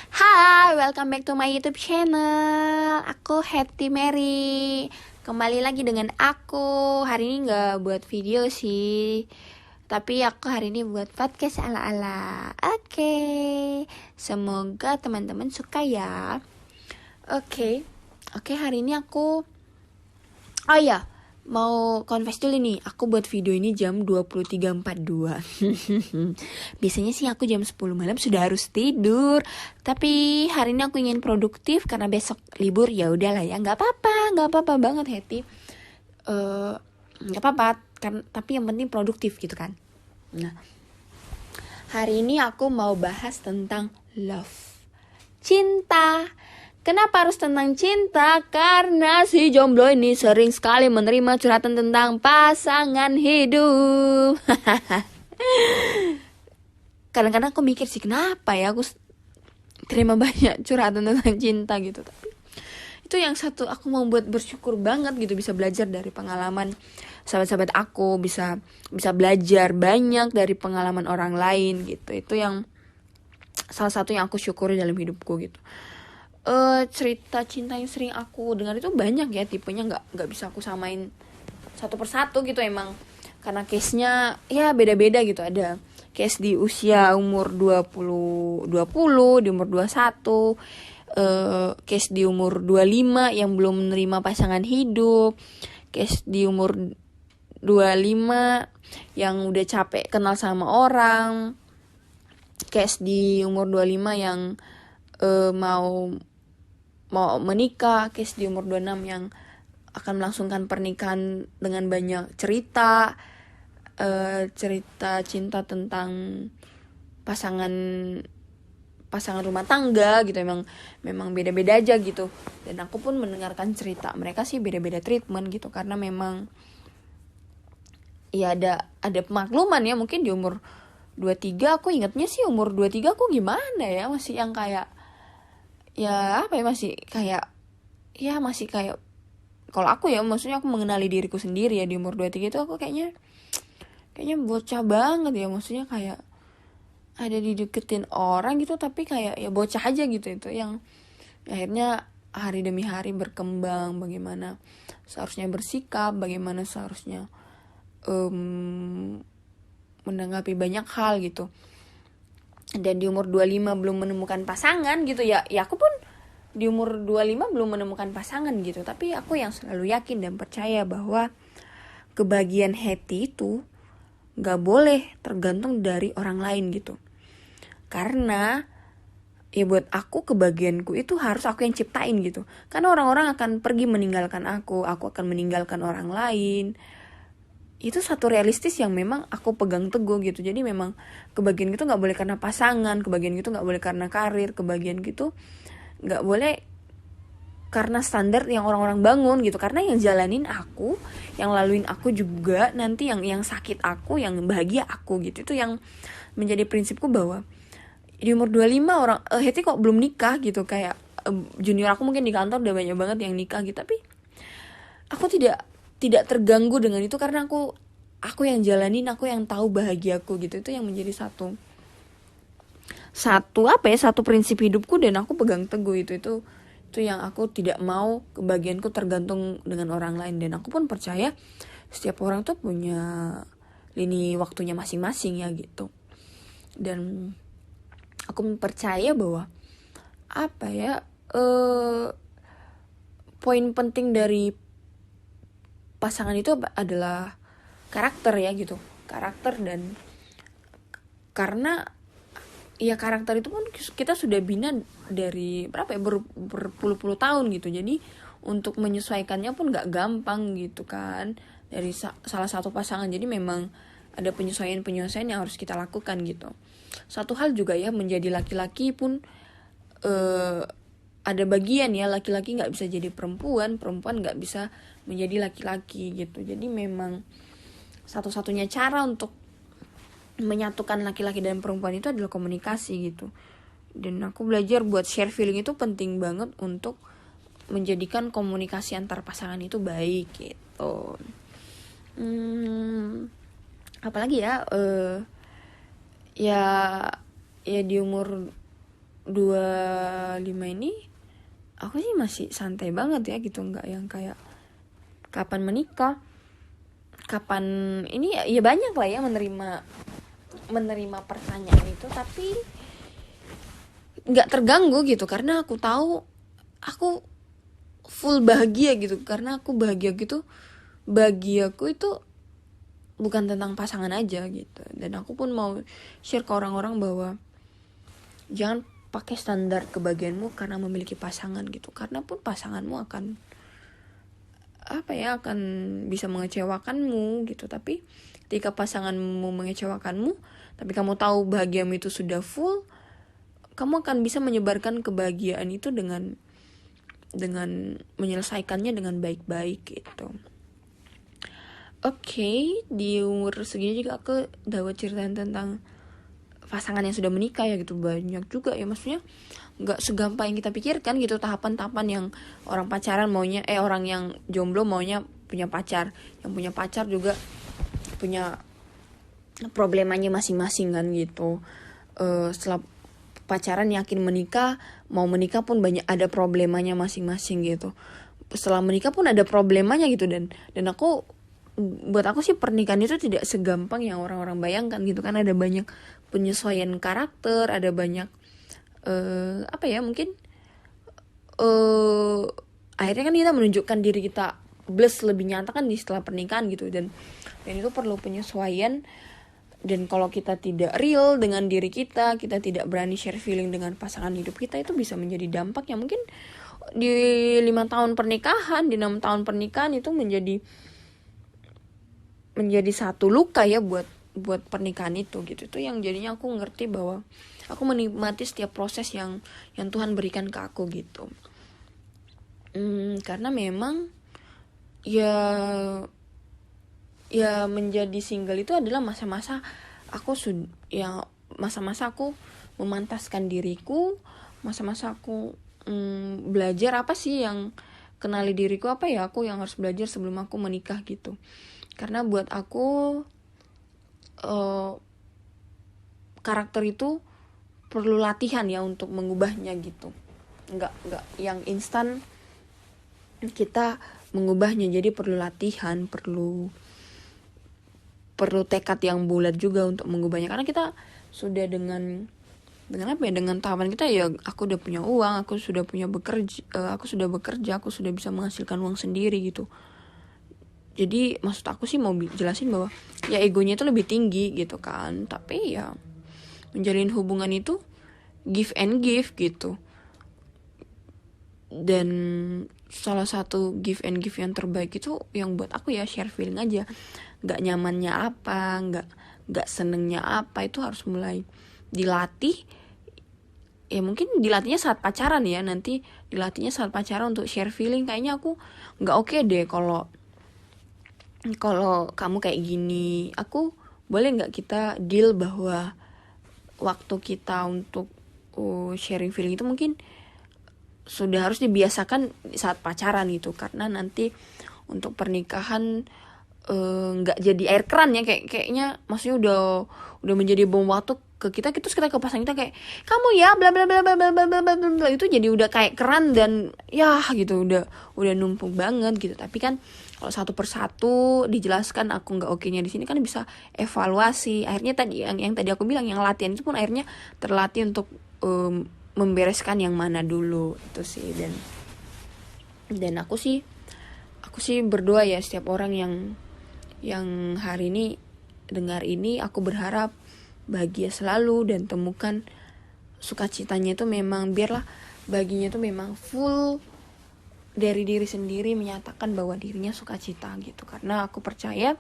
Hai, welcome back to my YouTube channel. Aku Hetty Mary. Kembali lagi dengan aku. Hari ini gak buat video sih, tapi aku hari ini buat podcast ala-ala. Oke, semoga teman-teman suka ya. Oke, hari ini aku mau confess dulu nih, aku buat video ini jam 23.42. Biasanya sih aku jam 10 malam sudah harus tidur, tapi hari ini aku ingin produktif karena besok libur. Ya udahlah ya, nggak apa-apa banget Hetty. Nggak apa-apa kan, tapi yang penting produktif gitu kan. Nah, hari ini aku mau bahas tentang love, cinta. Kenapa harus tentang cinta? Karena si jomblo ini sering sekali menerima curhatan tentang pasangan hidup. Kadang-kadang aku mikir sih, kenapa ya aku terima banyak curhatan tentang cinta gitu. Tapi itu yang satu, aku mau buat bersyukur banget gitu, bisa belajar dari pengalaman sahabat-sahabat aku, bisa belajar banyak dari pengalaman orang lain gitu. Itu yang salah satu yang aku syukuri dalam hidupku gitu. Cerita cinta yang sering aku dengar itu banyak ya, tipenya nggak bisa aku samain satu persatu gitu, emang karena case-nya ya beda-beda gitu. Ada case di usia umur 20, di umur 21, case di umur 25 yang belum menerima pasangan hidup, case di umur 25 yang udah capek kenal sama orang, case di umur 25 yang mau menikah, case di umur 26 yang akan melangsungkan pernikahan dengan banyak cerita cinta tentang pasangan rumah tangga gitu. Memang beda-beda aja gitu. Dan aku pun mendengarkan cerita mereka sih beda-beda treatment gitu, karena memang ya ada pemakluman ya. Mungkin di umur 23, aku ingatnya sih umur 23 aku gimana ya, masih yang kayak ya apa ya, masih kayak kalau aku ya, maksudnya aku mengenali diriku sendiri ya, di umur 23 itu aku kayaknya bocah banget ya, maksudnya kayak ada dideketin orang gitu tapi kayak ya bocah aja gitu. Itu yang akhirnya hari demi hari berkembang, bagaimana seharusnya bersikap, bagaimana seharusnya menanggapi banyak hal gitu. Dan di umur 25 belum menemukan pasangan gitu ya aku pun di umur 25 belum menemukan pasangan gitu. Tapi aku yang selalu yakin dan percaya bahwa kebahagiaan Hetty itu gak boleh tergantung dari orang lain gitu. Karena ya buat aku kebahagiaanku itu harus aku yang ciptain gitu. Karena orang-orang akan pergi meninggalkan aku akan meninggalkan orang lain. Itu satu realistis yang memang aku pegang teguh gitu. Jadi memang kebahagiaan gitu gak boleh karena pasangan, kebahagiaan gitu gak boleh karena karir, kebahagiaan gitu gak boleh karena standar yang orang-orang bangun gitu. Karena yang jalanin aku, yang laluin aku juga nanti, yang sakit aku, yang bahagia aku gitu. Itu yang menjadi prinsipku, bahwa di umur 25 orang Hetty kok belum nikah gitu. Kayak junior aku mungkin di kantor udah banyak banget yang nikah gitu. Tapi aku tidak terganggu dengan itu, karena aku yang jalanin, aku yang tahu bahagiaku gitu. Itu yang menjadi satu prinsip hidupku, dan aku pegang teguh itu yang aku tidak mau kebahagiaanku tergantung dengan orang lain. Dan aku pun percaya setiap orang tuh punya lini waktunya masing-masing ya gitu. Dan aku percaya bahwa poin penting dari pasangan itu adalah karakter ya gitu. Karakter, dan karena ya karakter itu pun kita sudah bina dari berpuluh-puluh tahun gitu. Jadi untuk menyesuaikannya pun gak gampang gitu kan, dari salah satu pasangan. Jadi memang ada penyesuaian yang harus kita lakukan gitu. Satu hal juga ya, menjadi laki-laki pun ada bagian ya, laki-laki gak bisa jadi perempuan gak bisa menjadi laki-laki gitu. Jadi memang satu-satunya cara untuk menyatukan laki-laki dan perempuan itu adalah komunikasi gitu. Dan aku belajar buat share feeling itu penting banget untuk menjadikan komunikasi antar pasangan itu baik gitu. Apalagi ya ya di umur 25 ini aku sih masih santai banget ya gitu, nggak yang kayak kapan menikah, kapan ini ya banyak lah ya menerima pertanyaan itu, tapi nggak terganggu gitu karena aku tahu aku full bahagia gitu, karena aku bahagia gitu, bahagiaku itu bukan tentang pasangan aja gitu. Dan aku pun mau share ke orang-orang bahwa jangan pakai standar kebahagiaanmu karena memiliki pasangan gitu, karena pun pasanganmu akan akan bisa mengecewakanmu gitu. Tapi ketika pasanganmu mengecewakanmu tapi kamu tahu bahagiamu itu sudah full, kamu akan bisa menyebarkan kebahagiaan itu dengan menyelesaikannya dengan baik-baik gitu. Oke, di umur segini juga aku dapat ceritain tentang pasangan yang sudah menikah ya gitu. Banyak juga ya, maksudnya nggak segampang yang kita pikirkan gitu tahapan-tahapan yang orang pacaran maunya, orang yang jomblo maunya punya pacar, yang punya pacar juga punya problemanya masing-masing kan gitu. Setelah pacaran yakin menikah, mau menikah pun banyak ada problemanya masing-masing gitu. Setelah menikah pun ada problemanya gitu, dan buat aku sih pernikahan itu tidak segampang yang orang-orang bayangkan gitu kan. Ada banyak penyesuaian karakter, ada banyak mungkin akhirnya kan kita menunjukkan diri kita lebih nyata kan di setelah pernikahan gitu, dan itu perlu penyesuaian. Dan kalau kita tidak real dengan diri kita tidak berani share feeling dengan pasangan hidup kita, itu bisa menjadi dampak yang mungkin di 5 tahun pernikahan, di 6 tahun pernikahan itu menjadi satu luka ya buat pernikahan itu gitu. Itu yang jadinya aku ngerti bahwa aku menikmati setiap proses yang Tuhan berikan ke aku gitu. Karena memang ya menjadi single itu adalah masa-masa aku masa-masa aku memantaskan diriku, masa-masa aku belajar apa sih yang kenali diriku, apa ya aku yang harus belajar sebelum aku menikah gitu. Karena buat aku karakter itu perlu latihan ya untuk mengubahnya gitu. Enggak yang instan kita mengubahnya, jadi perlu latihan, perlu tekad yang bulat juga untuk mengubahnya. Karena kita sudah dengan tahapan kita ya, aku udah punya uang, aku sudah bekerja, aku sudah bisa menghasilkan uang sendiri gitu. Jadi maksud aku sih mau jelasin bahwa ya egonya itu lebih tinggi gitu kan. Tapi ya menjalin hubungan itu give and give gitu. Dan salah satu give and give yang terbaik itu yang buat aku ya share feeling aja. Gak nyamannya apa, gak senengnya apa, itu harus mulai dilatih. Ya mungkin dilatihnya saat pacaran ya, nanti dilatihnya saat pacaran untuk share feeling. Kayaknya aku gak oke deh kalau kamu kayak gini. Aku boleh gak kita deal bahwa waktu kita untuk sharing feeling itu mungkin sudah harus dibiasakan saat pacaran gitu. Karena nanti untuk pernikahan nggak jadi air keran ya, kayaknya maksudnya udah menjadi bom waktu ke kita terus kita ke pasangan kita kayak kamu ya bla bla bla bla bla bla bla bla, itu jadi udah kayak keran dan ya gitu udah numpuk banget gitu. Tapi kan kalau satu persatu dijelaskan aku nggak oke-nya di sini kan bisa evaluasi. Akhirnya tadi yang tadi aku bilang, yang latihan itu pun akhirnya terlatih untuk membereskan yang mana dulu itu sih. Dan aku sih berdoa ya setiap orang yang hari ini dengar ini, aku berharap bahagia selalu dan temukan sukacitanya itu memang, biarlah bahagianya itu memang full dari diri sendiri, menyatakan bahwa dirinya sukacita gitu. Karena aku percaya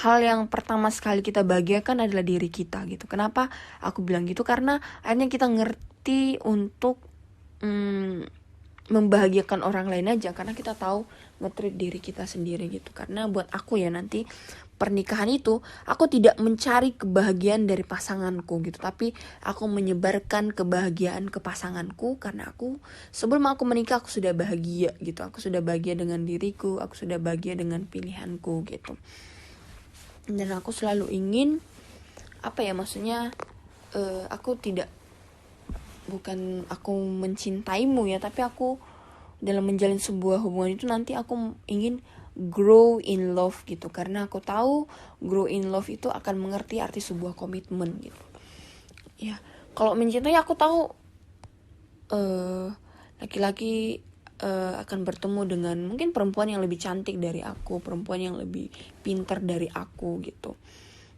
hal yang pertama sekali kita bahagiakan adalah diri kita gitu. Kenapa aku bilang gitu? Karena akhirnya kita ngerti untuk membahagiakan orang lain aja, karena kita tahu nge-treat diri kita sendiri gitu. Karena buat aku ya, nanti pernikahan itu aku tidak mencari kebahagiaan dari pasanganku gitu, tapi aku menyebarkan kebahagiaan ke pasanganku. Karena sebelum aku menikah aku sudah bahagia gitu. Aku sudah bahagia dengan diriku, aku sudah bahagia dengan pilihanku gitu. Dan aku selalu ingin maksudnya aku tidak bukan aku mencintaimu ya, tapi aku dalam menjalin sebuah hubungan itu nanti aku ingin grow in love gitu, karena aku tahu grow in love itu akan mengerti arti sebuah komitmen gitu. Ya, kalau mencintai aku tahu laki-laki akan bertemu dengan mungkin perempuan yang lebih cantik dari aku, perempuan yang lebih pintar dari aku gitu.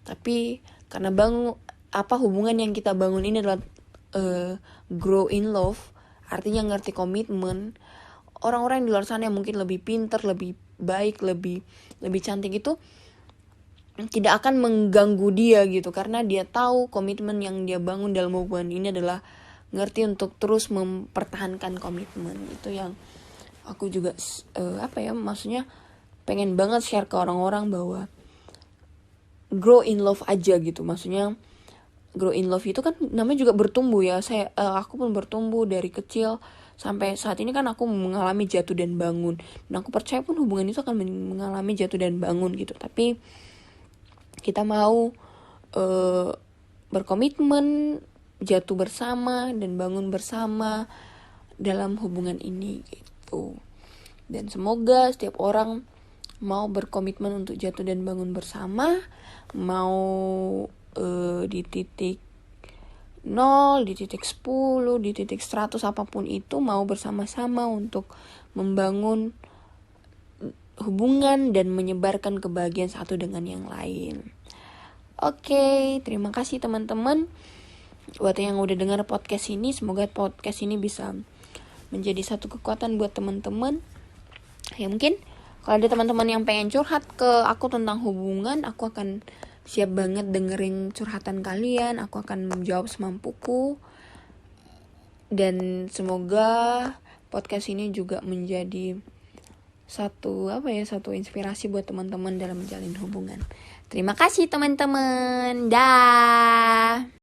Tapi karena hubungan yang kita bangun ini adalah grow in love, artinya ngerti komitmen. Orang-orang yang di luar sana yang mungkin lebih pintar, lebih baik, lebih cantik itu tidak akan mengganggu dia gitu, karena dia tahu komitmen yang dia bangun dalam hubungan ini adalah ngerti untuk terus mempertahankan komitmen. Itu yang aku juga maksudnya pengen banget share ke orang-orang bahwa grow in love aja gitu. Maksudnya grow in love itu kan namanya juga bertumbuh ya. Aku pun bertumbuh dari kecil sampai saat ini kan aku mengalami jatuh dan bangun. Dan aku percaya pun hubungan itu akan mengalami jatuh dan bangun gitu. Tapi kita mau berkomitmen, jatuh bersama dan bangun bersama dalam hubungan ini gitu. Dan semoga setiap orang mau berkomitmen untuk jatuh dan bangun bersama, mau di titik 0, di titik 10, di titik 100, apapun itu, mau bersama-sama untuk membangun hubungan dan menyebarkan kebahagiaan satu dengan yang lain. Oke, terima kasih teman-teman buat yang udah dengar podcast ini. Semoga podcast ini bisa menjadi satu kekuatan buat teman-teman. Ya mungkin kalau ada teman-teman yang pengen curhat ke aku tentang hubungan, aku akan siap banget dengerin curhatan kalian. Aku akan menjawab semampuku. Dan semoga podcast ini juga menjadi satu inspirasi buat teman-teman dalam menjalin hubungan. Terima kasih teman-teman. Dah.